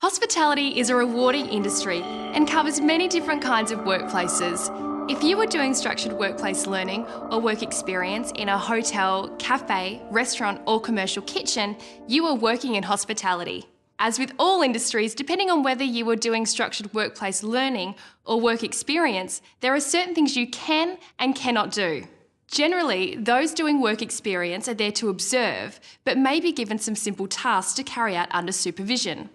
Hospitality is a rewarding industry and covers many different kinds of workplaces. If you are doing structured workplace learning or work experience in a hotel, cafe, restaurant or commercial kitchen, you are working in hospitality. As with all industries, depending on whether you are doing structured workplace learning or work experience, there are certain things you can and cannot do. Generally, those doing work experience are there to observe, but may be given some simple tasks to carry out under supervision.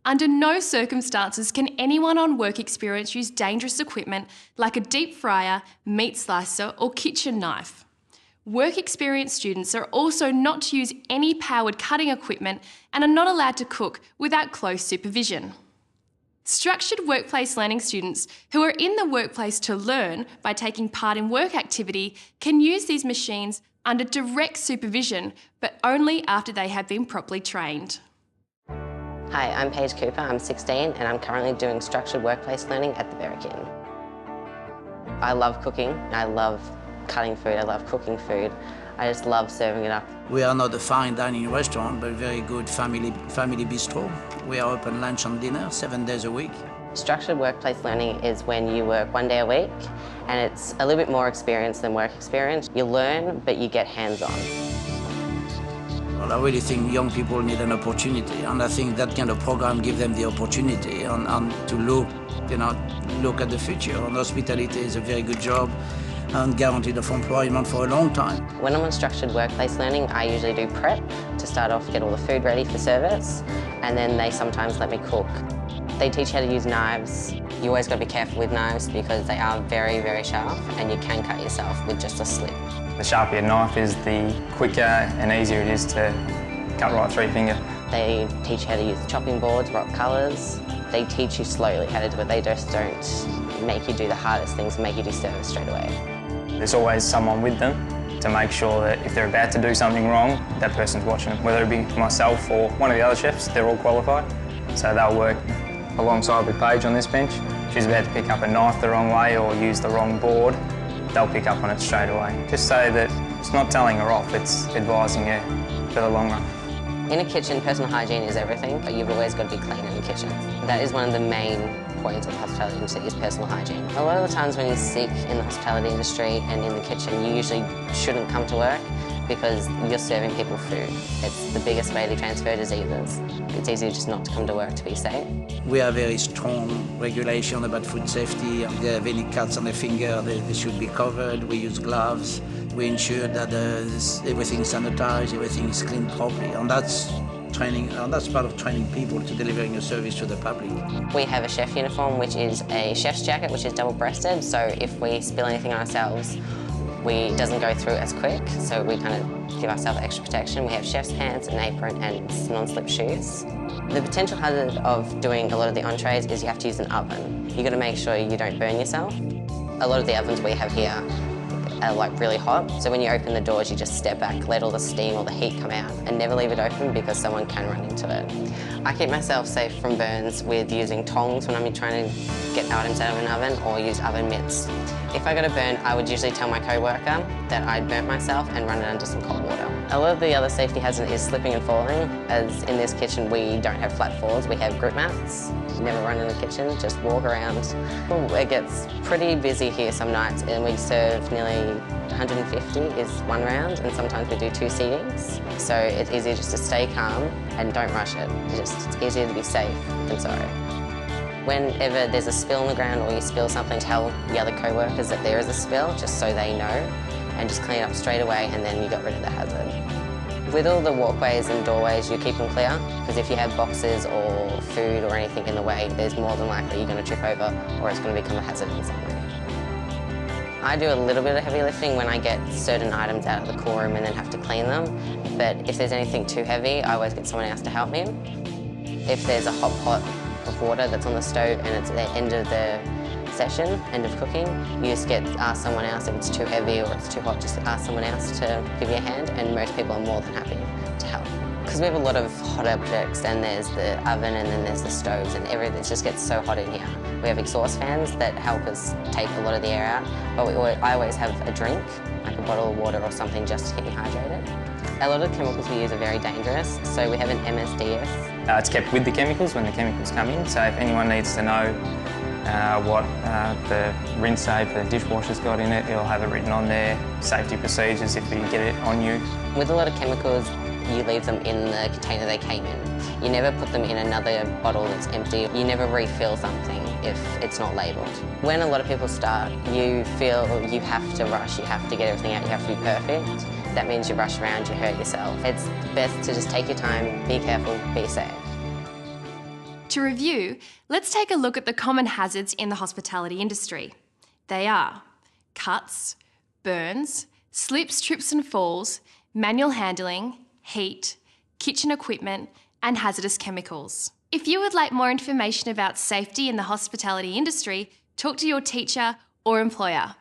Under no circumstances can anyone on work experience use dangerous equipment like a deep fryer, meat slicer or kitchen knife. Work experience students are also not to use any powered cutting equipment and are not allowed to cook without close supervision. Structured workplace learning students who are in the workplace to learn by taking part in work activity can use these machines under direct supervision, but only after they have been properly trained. Hi, I'm Paige Cooper, I'm 16 and I'm currently doing structured workplace learning at the Berwick Inn. I love cooking, I love cutting food, I love cooking food. I just love serving it up. We are not a fine dining restaurant, but a very good family bistro. We are open lunch and dinner 7 days a week. Structured workplace learning is when you work 1 day a week and it's a little bit more experience than work experience. You learn, but you get hands-on. Well, I really think young people need an opportunity, and I think that kind of program gives them the opportunity and to look at the future. And hospitality is a very good job and guaranteed of employment for a long time. When I'm on structured workplace learning, I usually do prep to start off, get all the food ready for service, and then they sometimes let me cook. They teach you how to use knives. You always got to be careful with knives because they are very, very sharp and you can cut yourself with just a slip. The sharper your knife is, the quicker and easier it is to cut right through your finger. They teach you how to use chopping boards, rock colours. They teach you slowly how to do it. They just don't make you do the hardest things and make you do service straight away. There's always someone with them to make sure that if they're about to do something wrong, that person's watching them. Whether it be myself or one of the other chefs, they're all qualified. So they'll work alongside with Paige on this bench. If she's about to pick up a knife the wrong way or use the wrong board, they'll pick up on it straight away. Just so that it's not telling her off, it's advising her for the long run. In a kitchen, personal hygiene is everything, but you've always got to be clean in a kitchen. That is one of the main points of the hospitality industry is personal hygiene. A lot of the times when you're sick in the hospitality industry and in the kitchen, you usually shouldn't come to work because you're serving people food. It's the biggest way to transfer diseases. It's easier just not to come to work to be safe. We have very strong regulation about food safety. If they have any cuts on their finger, they should be covered. We use gloves. We ensure that everything's sanitized, everything is cleaned properly, and that's training, and that's part of training people to delivering a service to the public. We have a chef uniform, which is a chef's jacket, which is double-breasted, so if we spill anything on ourselves, it doesn't go through as quick, so we kind of give ourselves extra protection. We have chef's pants, an apron, and non-slip shoes. The potential hazard of doing a lot of the entrees is you have to use an oven. You've got to make sure you don't burn yourself. A lot of the ovens we have here are like really hot, so when you open the doors you just step back, let all the steam or the heat come out and never leave it open because someone can run into it. I keep myself safe from burns with using tongs when I'm trying to get items out of an oven or use oven mitts. If I got a burn, I would usually tell my co-worker that I'd burnt myself and run it under some cold water. A lot of the other safety hazard is slipping and falling, as in this kitchen we don't have flat floors, we have grip mats. Never run in the kitchen, just walk around. It gets pretty busy here some nights and we serve nearly 150 is one round and sometimes we do 2 seatings. So it's easier just to stay calm and don't rush it. It's easier to be safe than sorry. Whenever there's a spill on the ground or you spill something, tell the other co-workers that there is a spill just so they know and just clean it up straight away and then you got rid of the hazard. With all the walkways and doorways, you keep them clear because if you have boxes or food or anything in the way, there's more than likely you're going to trip over or it's going to become a hazard in some way. I do a little bit of heavy lifting when I get certain items out of the cool room and then have to clean them, but if there's anything too heavy, I always get someone else to help me. If there's a hot pot of water that's on the stove and it's at the end of the session, end of cooking, you just ask someone else if it's too heavy or it's too hot, just ask someone else to give you a hand and most people are more than happy to help. Because we have a lot of hot objects and there's the oven and then there's the stoves and everything just gets so hot in here. We have exhaust fans that help us take a lot of the air out, but I always have a drink, like a bottle of water or something just to keep me hydrated. A lot of the chemicals we use are very dangerous, so we have an MSDS. It's kept with the chemicals when the chemicals come in, so if anyone needs to know what the rinse aid for the dishwasher's got in it, it'll have it written on there, safety procedures if you get it on you. With a lot of chemicals, you leave them in the container they came in. You never put them in another bottle that's empty. You never refill something if it's not labelled. When a lot of people start, you feel you have to rush, you have to get everything out, you have to be perfect. That means you rush around, you hurt yourself. It's best to just take your time, be careful, be safe. To review, let's take a look at the common hazards in the hospitality industry. They are cuts, burns, slips, trips and falls, manual handling, heat, kitchen equipment, and hazardous chemicals. If you would like more information about safety in the hospitality industry, talk to your teacher or employer.